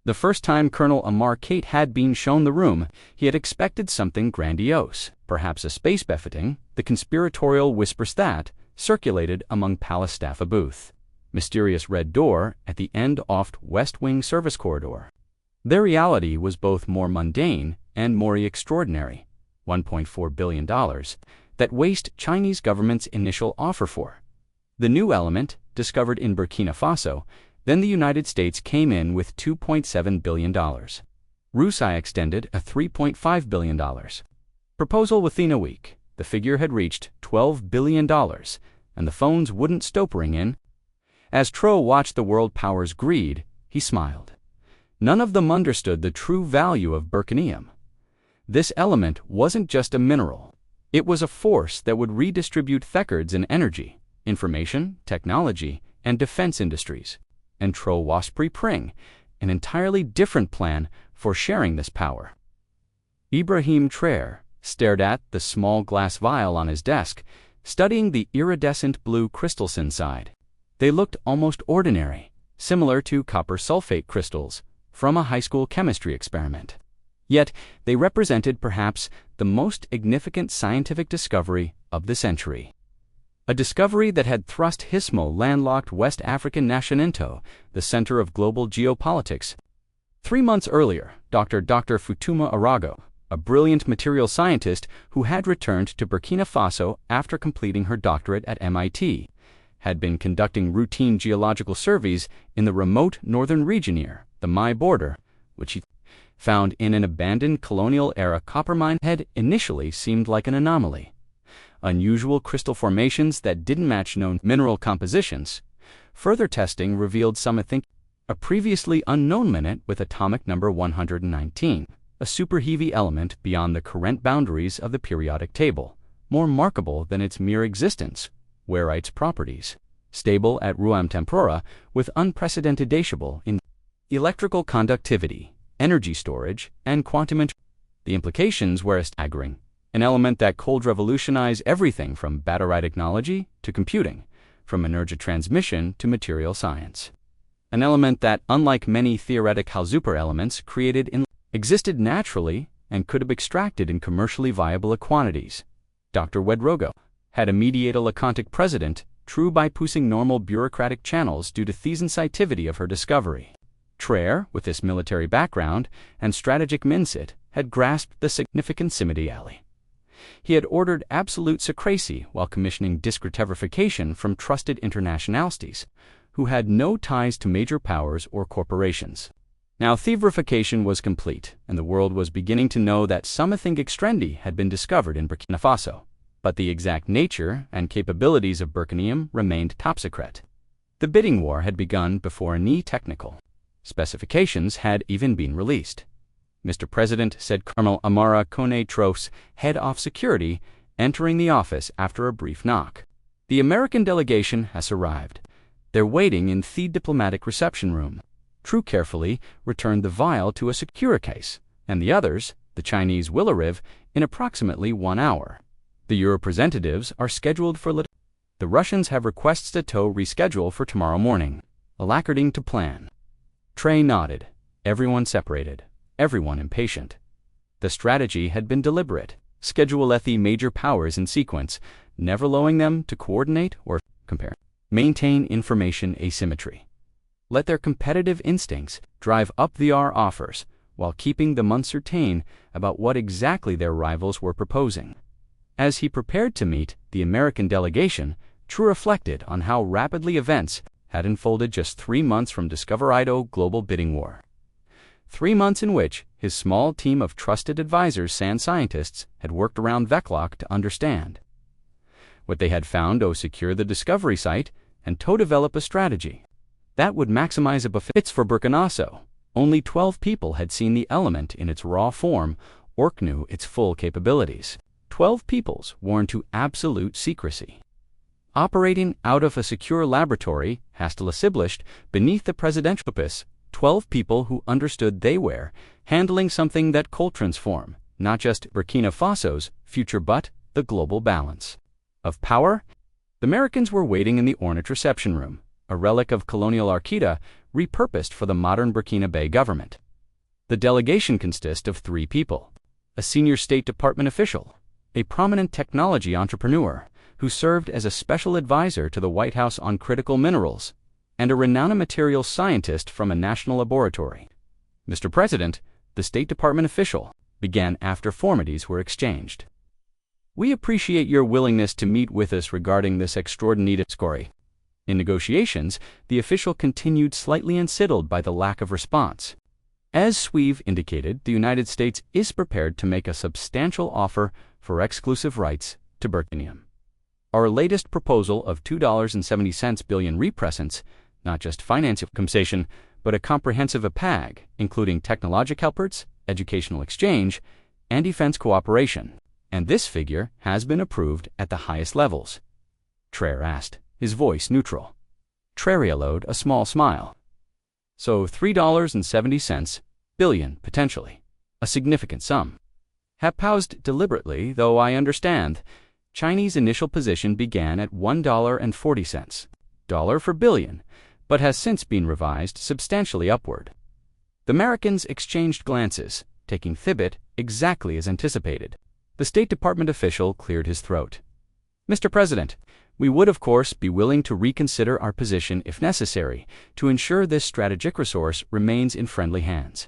The first time Colonel Amar Kate had been shown the room, he had expected something grandiose, perhaps a space buffeting, the conspiratorial whispers that circulated among palace staff. A booth, mysterious red door at the end off West Wing service corridor. Their reality was both more mundane and more extraordinary. $1.4 billion, that waste Chinese government's initial offer for. The new element, discovered in Burkina Faso, then the United States came in with $2.7 billion. Russia extended a $3.5 billion proposal within a week. The figure had reached $12 billion, and the phones wouldn't stop ringing. As Traore watched the world powers' greed, he smiled. None of them understood the true value of Burkinium. This element wasn't just a mineral. It was a force that would redistribute records in energy, information, technology, and defense industries. And Traore was preparing an entirely different plan for sharing this power. Ibrahim Traoré stared at the small glass vial on his desk, studying the iridescent blue crystals inside. They looked almost ordinary, similar to copper sulfate crystals from a high school chemistry experiment. Yet they represented perhaps the most significant scientific discovery of the century. A discovery that had thrust Hismo landlocked West African nation into the center of global geopolitics. 3 months earlier, Dr. Fatoumata Ouédraogo, a brilliant material scientist who had returned to Burkina Faso after completing her doctorate at MIT, had been conducting routine geological surveys in the remote northern region near the Mai border, which he found in an abandoned colonial-era copper mine. Had initially seemed like an anomaly. Unusual crystal formations that didn't match known mineral compositions. Further testing revealed a previously unknown minute with atomic number 119, a super-heavy element beyond the current boundaries of the periodic table, more remarkable than its mere existence, Wehrite's properties, stable at room temperature with unprecedented datable in electrical conductivity, energy storage, and quantum. The implications were staggering. An element that could revolutionize everything from battery technology to computing, from energy transmission to material science. An element that, unlike many theoretical super elements existed naturally and could be extracted in commercially viable quantities. Dr. Ouédraogo had a mediated Lacantic president, true by pushing normal bureaucratic channels due to the sensitivity of her discovery. Traore, with his military background and strategic mindset, had grasped the significant similitude. He had ordered absolute secrecy while commissioning discretification from trusted internationalities, who had no ties to major powers or corporations. Now thievification was complete, and the world was beginning to know that something extrendi had been discovered in Burkina Faso. But the exact nature and capabilities of Burkinium remained top secret. The bidding war had begun before any technical specifications had even been released. Mr. President, said Colonel Amara Kone Tros, head of security, entering the office after a brief knock. The American delegation has arrived. They're waiting in the diplomatic reception room. True carefully returned the vial to a secure case, and the others, the Chinese, will arrive in approximately 1 hour. The Euro representatives are scheduled for The Russians have requests to reschedule for tomorrow morning. According to plan. Traore nodded. Everyone separated. Everyone impatient. The strategy had been deliberate. Schedule the major powers in sequence, never allowing them to coordinate or compare. Maintain information asymmetry. Let their competitive instincts drive up their offers, while keeping them uncertain about what exactly their rivals were proposing. As he prepared to meet the American delegation, Traore reflected on how rapidly events had unfolded just 3 months from discovery's global bidding war. 3 months in which his small team of trusted advisors and scientists had worked around Veclock to understand what they had found to secure the discovery site and to develop a strategy that would maximize the benefits for Burkina Faso. Only 12 people had seen the element in its raw form or knew its full capabilities. 12 peoples warned to absolute secrecy. Operating out of a secure laboratory, hastily established beneath the presidential office, 12 people who understood they were handling something that could transform not just Burkina Faso's future but the global balance of power. The Americans were waiting in the ornate reception room. a relic of colonial archita repurposed for the modern Burkina Faso government. The delegation consists of 3 people: a senior State Department official, a prominent technology entrepreneur who served as a special advisor to the White House on critical minerals, and a renowned materials scientist from a national laboratory. Mr. President, the State Department official began after formalities were exchanged. We appreciate your willingness to meet with us regarding this extraordinary discovery. In negotiations, the official continued, slightly unsettled by the lack of response. As Sueve indicated, the United States is prepared to make a substantial offer for exclusive rights to Burkinium. Our latest proposal of $2.70 billion represents not just financial compensation, but a comprehensive APAG, including technological efforts, educational exchange, and defense cooperation. And this figure has been approved at the highest levels. Traore asked, his voice neutral. Traore allowed a small smile. So $3.70 billion, potentially. A significant sum. Have paused deliberately, though I understand. Chinese initial position began at $1.40 dollar for billion, but has since been revised substantially upward. The Americans exchanged glances, taking Thibet exactly as anticipated. The State Department official cleared his throat. Mr. President, we would of course be willing to reconsider our position if necessary to ensure this strategic resource remains in friendly hands.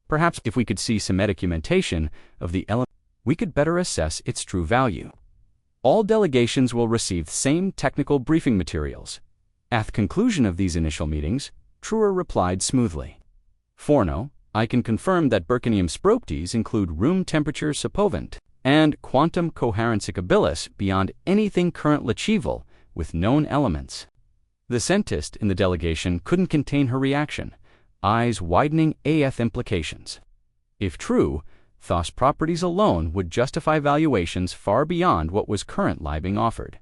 Perhaps if we could see some documentation of the element, we could better assess its true value. All delegations will receive the same technical briefing materials. At the conclusion of these initial meetings, Traore replied smoothly. Forno, I can confirm that Burkinium's properties include room temperature suppovent and quantum coherence abilities beyond anything currently achievable with known elements. The scientist in the delegation couldn't contain her reaction, eyes widening AF implications. If true, those properties alone would justify valuations far beyond what was currently being offered.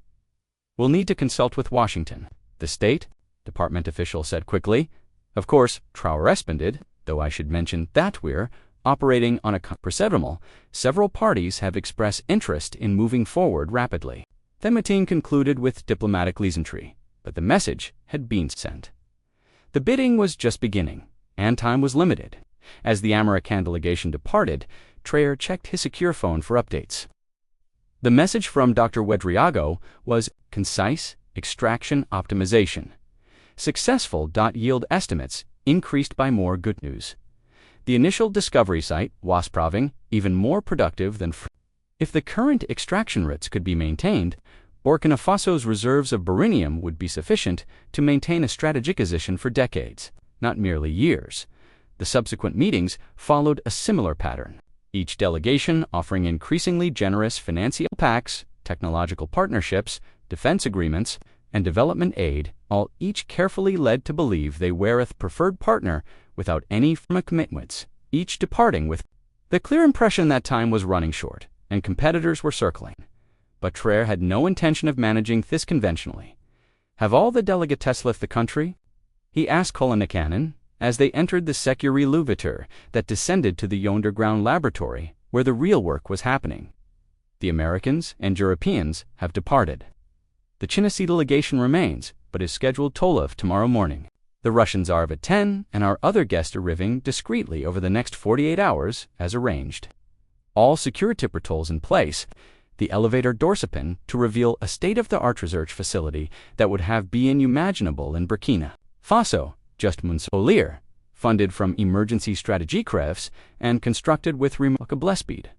We'll need to consult with Washington, the State Department official said quickly. Of course, Traore responded, though I should mention that we're operating on a perceptible, several parties have expressed interest in moving forward rapidly. The meeting concluded with diplomatic pleasantry, but the message had been sent. The bidding was just beginning, and time was limited. As the American delegation departed, Traore checked his secure phone for updates. The message from Dr. Ouédraogo was concise: extraction optimization. Successful. Yield estimates increased by more. Good news. The initial discovery site was proving even more productive than if the current extraction rates could be maintained. Burkina Faso's reserves of Burkinium would be sufficient to maintain a strategic position for decades, not merely years. The subsequent meetings followed a similar pattern, each delegation offering increasingly generous financial packs, technological partnerships, defense agreements, and development aid, all each carefully led to believe they were a preferred partner without any firm commitments, each departing with the clear impression that time was running short and competitors were circling. But Traore had no intention of managing this conventionally. Have all the delegates left the country? He asked Colonel as they entered the Security Louveteur that descended to the underground laboratory where the real work was happening. The Americans and Europeans have departed. The Chinese delegation remains, but is scheduled to leave tomorrow morning. The Russians are at 10, and our other guests arriving discreetly over the next 48 hours, as arranged. All security protocols in place. The elevator doorstep to reveal a state-of-the-art research facility that would have been unimaginable in Burkina Faso, just Monsolier, funded from emergency strategy crafts and constructed with remarkable speed.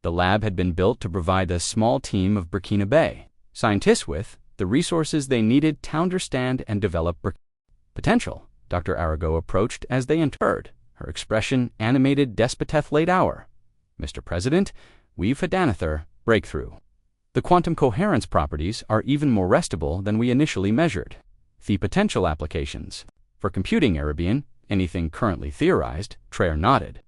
The lab had been built to provide a small team of Burkina Faso scientists with the resources they needed to understand and develop potential. Dr. Ouédraogo approached as they entered, her expression animated despoteth late hour. Mr. President, we've had another breakthrough. The quantum coherence properties are even more restable than we initially measured. The potential applications for computing Arabian, anything currently theorized. Traore nodded,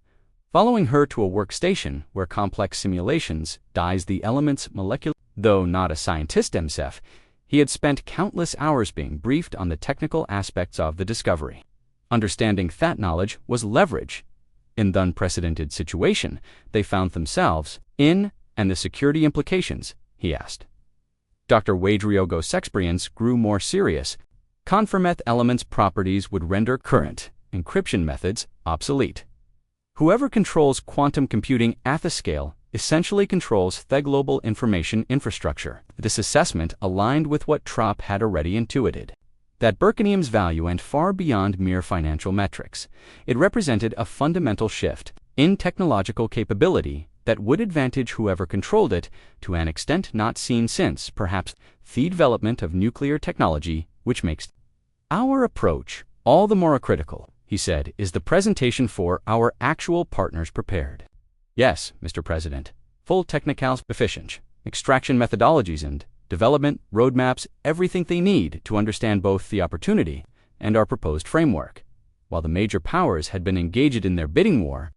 following her to a workstation where complex simulations dies the elements molecular. Though not a scientist himself, he had spent countless hours being briefed on the technical aspects of the discovery. Understanding that knowledge was leverage in the unprecedented situation they found themselves in, and the security implications, he asked. Dr. Ouédraogo's experience grew more serious. Conformeth elements properties would render current encryption methods obsolete. Whoever controls quantum computing at the scale essentially controls the global information infrastructure. This assessment aligned with what Traore had already intuited. That Burkinium's value went far beyond mere financial metrics. It represented a fundamental shift in technological capability that would advantage whoever controlled it to an extent not seen since, perhaps, the development of nuclear technology, which makes our approach all the more critical, he said. Is the presentation for our actual partners prepared? Yes, Mr. President. Full technicals efficient, extraction methodologies and development roadmaps, everything they need to understand both the opportunity and our proposed framework. While the major powers had been engaged in their bidding war,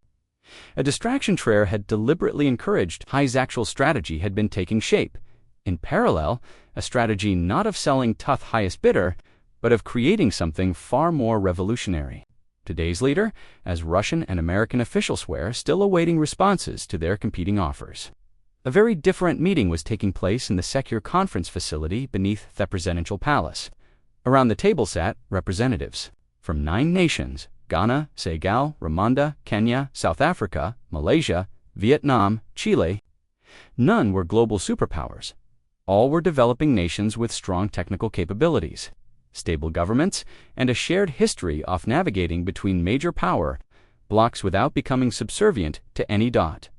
a distraction Traore had deliberately encouraged. His actual strategy had been taking shape. In parallel, a strategy not of selling to the highest bidder, but of creating something far more revolutionary. Today's leader, as Russian and American officials were still awaiting responses to their competing offers. A very different meeting was taking place in the secure conference facility beneath the presidential palace. Around the table sat representatives from 9 nations: Ghana, Senegal, Rwanda, Kenya, South Africa, Malaysia, Vietnam, Chile. None were global superpowers. All were developing nations with strong technical capabilities, stable governments, and a shared history of navigating between major power blocks without becoming subservient to any dot.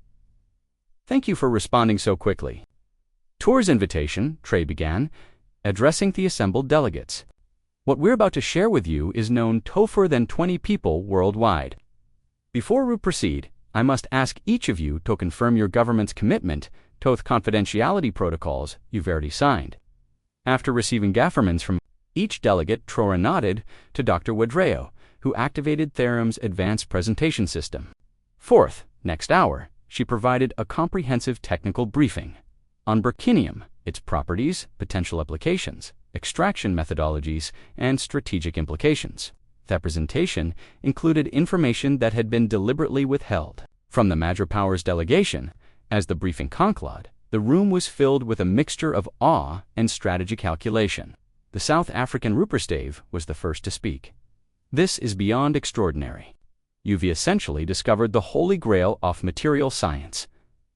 Thank you for responding so quickly. Tour's invitation, Traore began, addressing the assembled delegates. What we're about to share with you is known to more than 20 people worldwide. Before we proceed, I must ask each of you to confirm your government's commitment to the confidentiality protocols you've already signed. After receiving affirmations from each delegate, Traore nodded to Dr. Ouédraogo, who activated Therum's advanced presentation system. Fourth, next hour, she provided a comprehensive technical briefing on Burkinium, its properties, potential applications, extraction methodologies, and strategic implications. That presentation included information that had been deliberately withheld from the major powers delegation. As the briefing concluded, the room was filled with a mixture of awe and strategy calculation. The South African Rupperstave was the first to speak. This is beyond extraordinary. You've essentially discovered the holy grail of material science.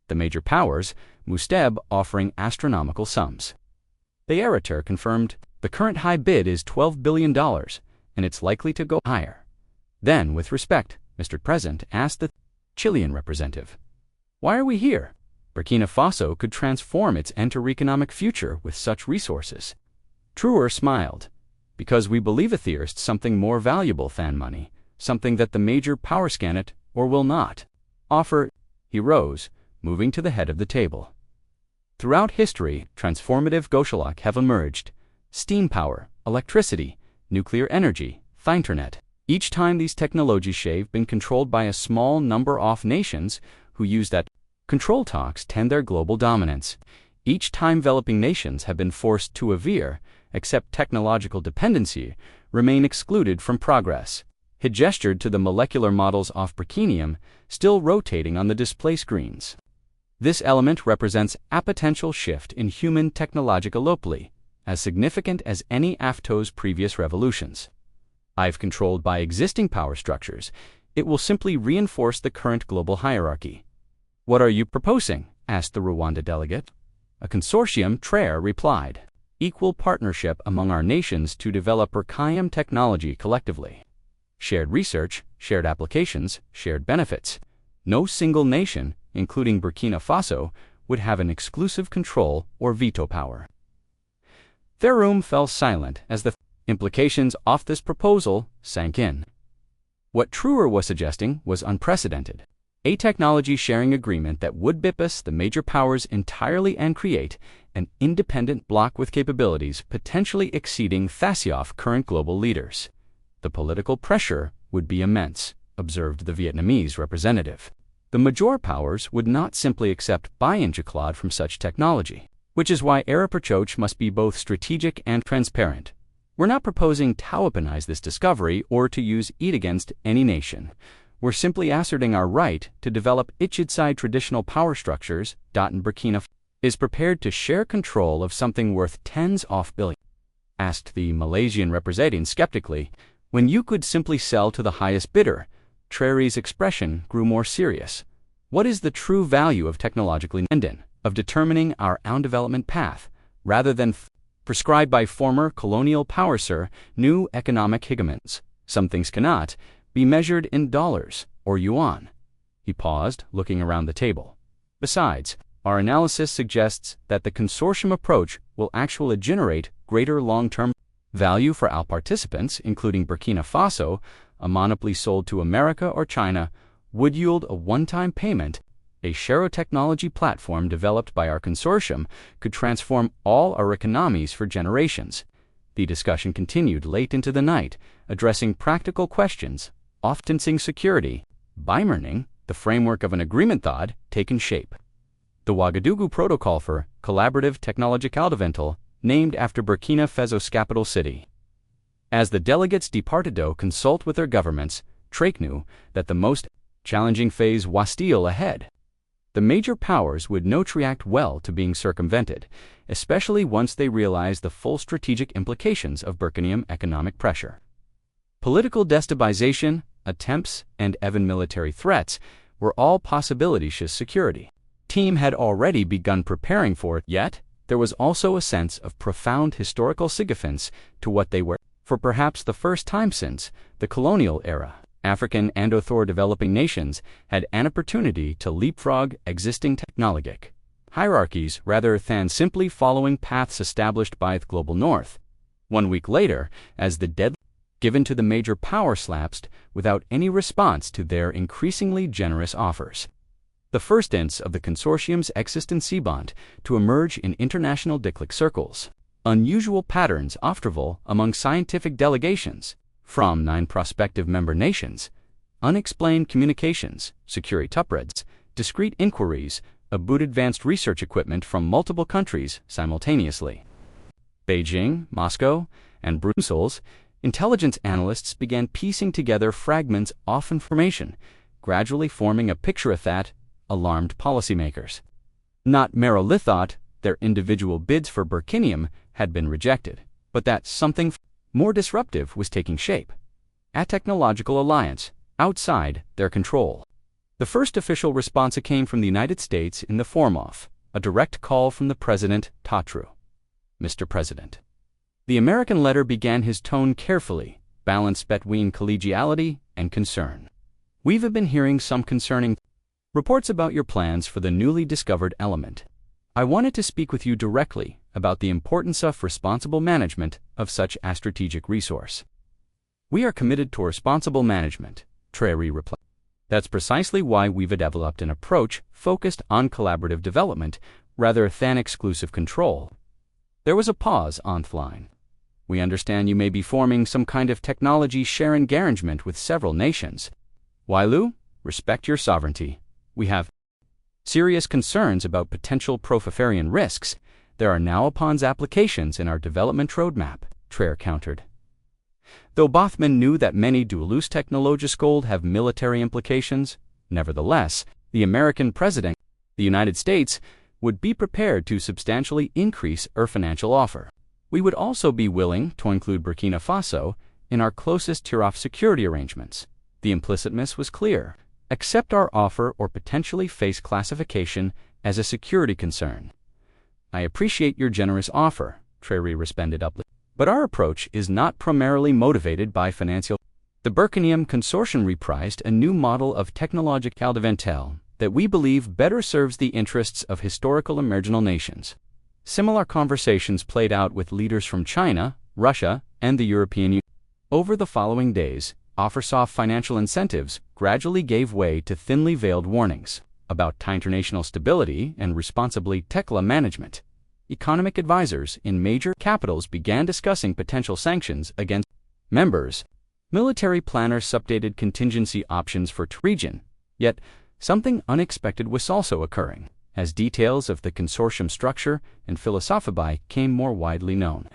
The major powers, Musteb, offering astronomical sums. The orator confirmed the current high bid is $12 billion, and it's likely to go higher. Then, with respect, Mr. President asked the Chilean representative, "Why are we here? Burkina Faso could transform its entire economic future with such resources." Traore smiled. "Because we believe there's something more valuable than money, something that the major powers cannot or will not offer." He rose, moving to the head of the table. Throughout history, transformative Goshalak have emerged: steam power, electricity, nuclear energy, the internet. Each time these technologies have been controlled by a small number of nations who use that control talks tend their global dominance. Each time developing nations have been forced to accept technological dependency, remain excluded from progress. He gestured to the molecular models of Burkinium still rotating on the display screens. This element represents a potential shift in human technological locally, as significant as any AFTO's previous revolutions. If controlled by existing power structures, it will simply reinforce the current global hierarchy. "What are you proposing?" asked the Rwanda delegate. "A consortium," Traore replied. "Equal partnership among our nations to develop Burkinium technology collectively. Shared research, shared applications, shared benefits. No single nation, including Burkina Faso, would have an exclusive control or veto power." Their room fell silent as the implications of this proposal sank in. What Traore was suggesting was unprecedented. A technology sharing agreement that would bypass the major powers entirely and create an independent bloc with capabilities potentially exceeding Thasiof's current global leaders. The political pressure would be immense, observed the Vietnamese representative. The major powers would not simply accept buy-in from such technology, which is why our approach must be both strategic and transparent. We're not proposing to weaponize this discovery or to use it against any nation. We're simply asserting our right to develop itside traditional power structures. Burkina is prepared to share control of something worth tens of billions. asked the Malaysian representative skeptically. When you could simply sell to the highest bidder. Traore's expression grew more serious. What is the true value of technologically independent, of determining our own development path, rather than prescribed by former colonial powers, new economic hegemons? Some things cannot be measured in dollars or yuan. He paused, looking around the table. Besides, our analysis suggests that the consortium approach will actually generate greater long-term value for our participants, including Burkina Faso. A monopoly sold to America or China would yield a one-time payment. A shadow technology platform developed by our consortium could transform all our economies for generations. The discussion continued late into the night, addressing practical questions, often seeing security. By morning, the framework of an agreement had taken shape. The Ouagadougou Protocol for Collaborative Technological Development, named after Burkina Faso's capital city. As the delegates departed to consult with their governments, Traore knew that the most challenging phase was still ahead. The major powers would not react well to being circumvented, especially once they realized the full strategic implications of Burkinium economic pressure. Political destabilization, attempts, and even military threats were all possibilities. His security team had already begun preparing for it, yet there was also a sense of profound historical significance to what they were. For perhaps the first time since the colonial era, African and other developing nations had an opportunity to leapfrog existing technologic hierarchies rather than simply following paths established by the global north. 1 week later, as the deadline given to the major power lapsed without any response to their increasingly generous offers. The first instance of the consortium's existence bond to emerge in international diplomatic circles. Unusual patterns observable among scientific delegations from 9 prospective member nations, unexplained communications, security upgrades, discrete inquiries, about advanced research equipment from multiple countries simultaneously. Beijing, Moscow, and Brussels, intelligence analysts began piecing together fragments of information, gradually forming a picture that alarmed policymakers. Not merely thought their individual bids for Burkinium had been rejected, but that something more disruptive was taking shape. A technological alliance outside their control. The first official response came from the United States in the form of a direct call from the President Traore. Mr. President. The American letter began his tone carefully, balanced between collegiality and concern. We've been hearing some concerning reports about your plans for the newly discovered element. I wanted to speak with you directly about the importance of responsible management of such a strategic resource. We are committed to responsible management, Traore replied. That's precisely why we've developed an approach focused on collaborative development rather than exclusive control. There was a pause on the line. We understand you may be forming some kind of technology sharing arrangement with several nations. Wailu, respect your sovereignty. We have serious concerns about potential proliferation risks. There are now upon applications in our development roadmap, Traore countered. Though Bothman knew that many dual-use technologies have military implications, nevertheless, the American president, the United States, would be prepared to substantially increase our financial offer. We would also be willing to include Burkina Faso in our closest tier of security arrangements. The implicitness was clear. Accept our offer or potentially face classification as a security concern. I appreciate your generous offer, Traore responded uply, but our approach is not primarily motivated by financial. The Burkinium Consortium reprised a new model of technological development that we believe better serves the interests of historical and marginal nations. Similar conversations played out with leaders from China, Russia, and the European Union. Over the following days, offers of financial incentives gradually gave way to thinly veiled warnings about international stability and responsibly techla management. Economic advisors in major capitals began discussing potential sanctions against members. Military planners updated contingency options for the region. Yet, something unexpected was also occurring, as details of the consortium structure and philosophy became more widely known.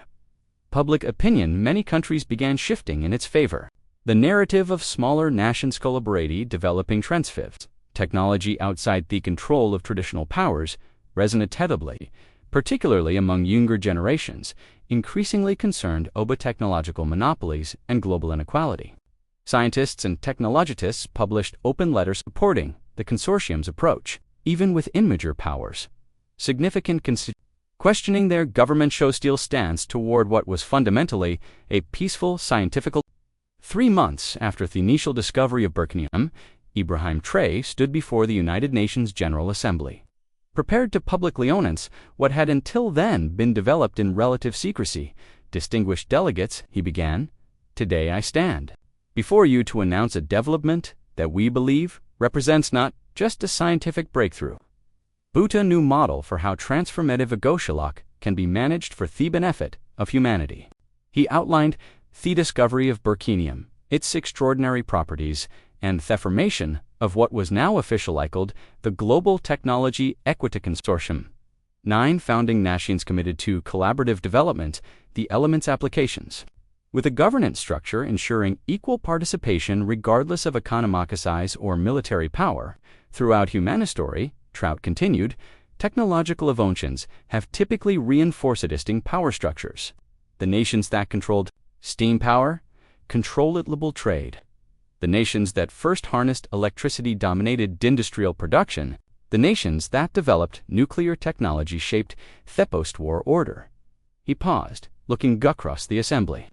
Public opinion many countries began shifting in its favor. The narrative of smaller nations collaborating developing transfers, technology outside the control of traditional powers, resonated terribly, particularly among younger generations, increasingly concerned over technological monopolies and global inequality. Scientists and technologists published open letters supporting the consortium's approach, even within major powers. Significant questioning their government-hostile stance toward what was fundamentally a peaceful scientific. 3 months after the initial discovery of Burkinium, Ibrahim Traoré stood before the United Nations General Assembly. Prepared to publicly announce what had until then been developed in relative secrecy, distinguished delegates, he began, "Today I stand before you to announce a development that we believe represents not just a scientific breakthrough, but a new model for how transformative egoshalak can be managed for the benefit of humanity." He outlined the discovery of Burkinium, its extraordinary properties, and the formation of what was now officially called the Global Technology Equity Consortium. 9 founding nations committed to collaborative development, the element's applications. With a governance structure ensuring equal participation regardless of economic size or military power, throughout human history, Traore continued, technological innovations have typically reinforced existing power structures. The nations that controlled steam power controlled global trade. The nations that first harnessed electricity dominated industrial production. The nations that developed nuclear technology shaped the post-war order. He paused, looking across the assembly.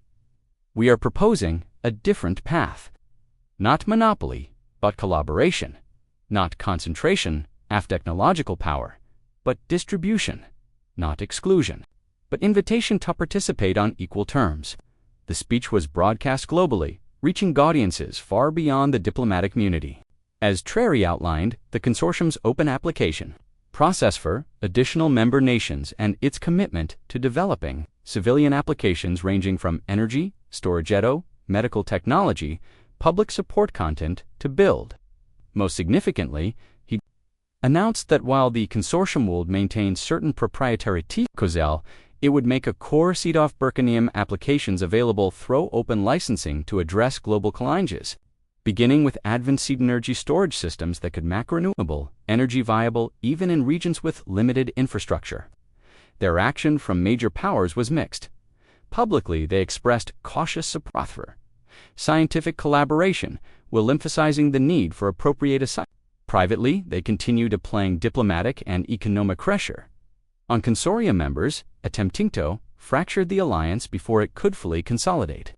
We are proposing a different path. Not monopoly, but collaboration. Not concentration of technological power, but distribution. Not exclusion, but invitation to participate on equal terms. The speech was broadcast globally, reaching audiences far beyond the diplomatic community. As Traore outlined, the consortium's open application process for additional member nations and its commitment to developing civilian applications ranging from energy, storage, medical technology, public support content to build. Most significantly, he announced that while the consortium would maintain certain proprietary technology, it would make a core set of Burkinium applications available through open licensing to address global challenges, beginning with advanced energy storage systems that could make renewable energy viable even in regions with limited infrastructure. Their action from major powers was mixed. Publicly, they expressed cautious support for scientific collaboration, while emphasizing the need for appropriate assumptions. Privately, they continued applying diplomatic and economic pressure on consortium members, attempting to fracture the alliance before it could fully consolidate.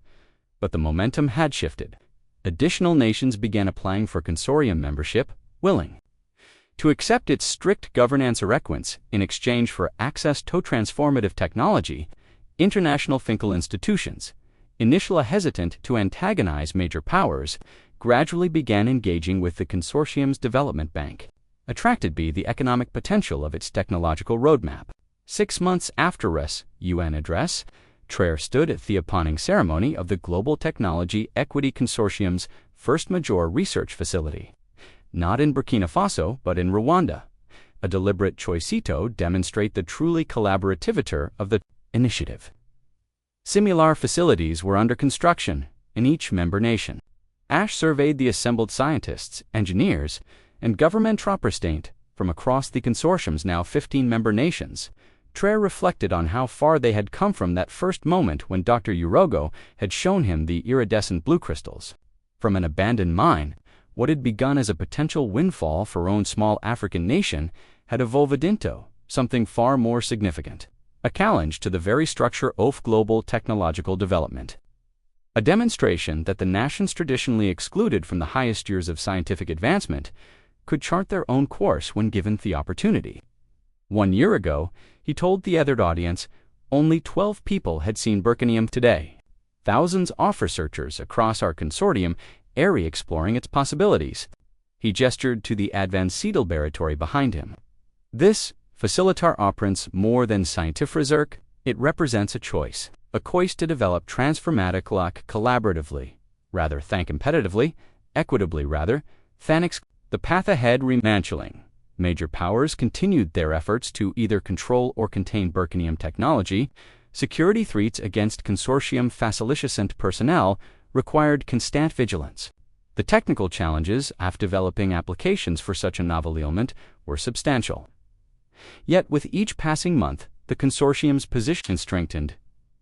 But the momentum had shifted. Additional nations began applying for consortium membership, willing to accept its strict governance requirements in exchange for access to transformative technology. International financial institutions, initially hesitant to antagonize major powers, gradually began engaging with the consortium's development bank, attracted by the economic potential of its technological roadmap. 6 months after his UN address, Traore stood at the opening ceremony of the Global Technology Equity Consortium's first major research facility, not in Burkina Faso but in Rwanda, a deliberate choice to demonstrate the truly collaborative nature of the initiative. Similar facilities were under construction in each member nation. Ash surveyed the assembled scientists, engineers, and government representatives from across the consortium's now 15 member nations. Traore reflected on how far they had come from that first moment when Dr. Ouédraogo had shown him the iridescent blue crystals. From an abandoned mine, what had begun as a potential windfall for own small African nation had evolved into something far more significant, a challenge to the very structure of global technological development. A demonstration that the nations traditionally excluded from the highest years of scientific advancement could chart their own course when given the opportunity. 1 year ago, he told the othered audience, only 12 people had seen Burkinium today. Thousands of researchers across our consortium are exploring its possibilities. He gestured to the advanced laboratory behind him. This facilitator operates more than scientific research, it represents a choice to develop transformative collaboratively, rather than competitively, equitably rather, than the path ahead remanchling. Major powers continued their efforts to either control or contain Burkinium technology. Security threats against consortium facilities and personnel required constant vigilance. The technical challenges of developing applications for such a novel element were substantial. Yet with each passing month, the consortium's position strengthened.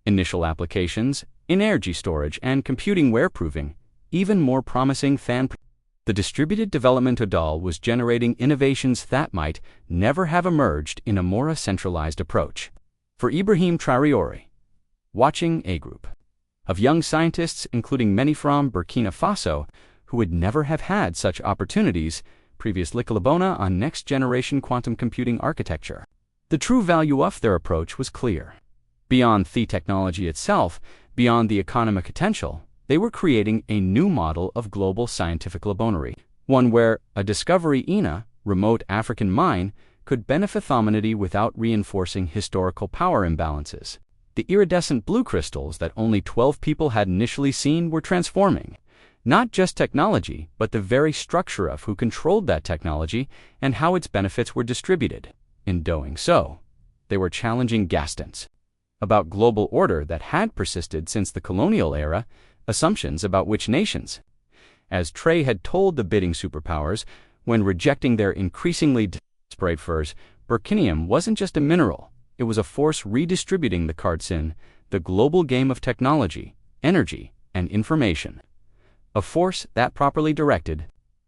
Initial applications, in energy storage and computing were proving even more promising than the distributed development model was generating innovations that might never have emerged in a more centralized approach. For Ibrahim Traoré, watching a group of young scientists, including many from Burkina Faso, who would never have had such opportunities previously collaborating on next-generation quantum computing architecture. The true value of their approach was clear. Beyond the technology itself, beyond the economic potential, they were creating a new model of global scientific collaboration, one where a discovery in a remote African mine could benefit humanity without reinforcing historical power imbalances. The iridescent blue crystals that only 12 people had initially seen were transforming not just technology, but the very structure of who controlled that technology and how its benefits were distributed. In doing so, they were challenging Gaston's about global order that had persisted since the colonial era, assumptions about which nations, as Traore had told the bidding superpowers when rejecting their increasingly desperate furs, Burkinium wasn't just a mineral, it was a force redistributing the cards in the global game of technology, energy, and information. A force that, properly directed,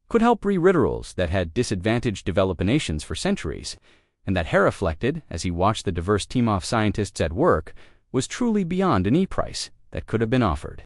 could help rituals that had disadvantaged developed nations for centuries, and that Hera reflected, as he watched the diverse team of scientists at work, was truly beyond any price that could have been offered.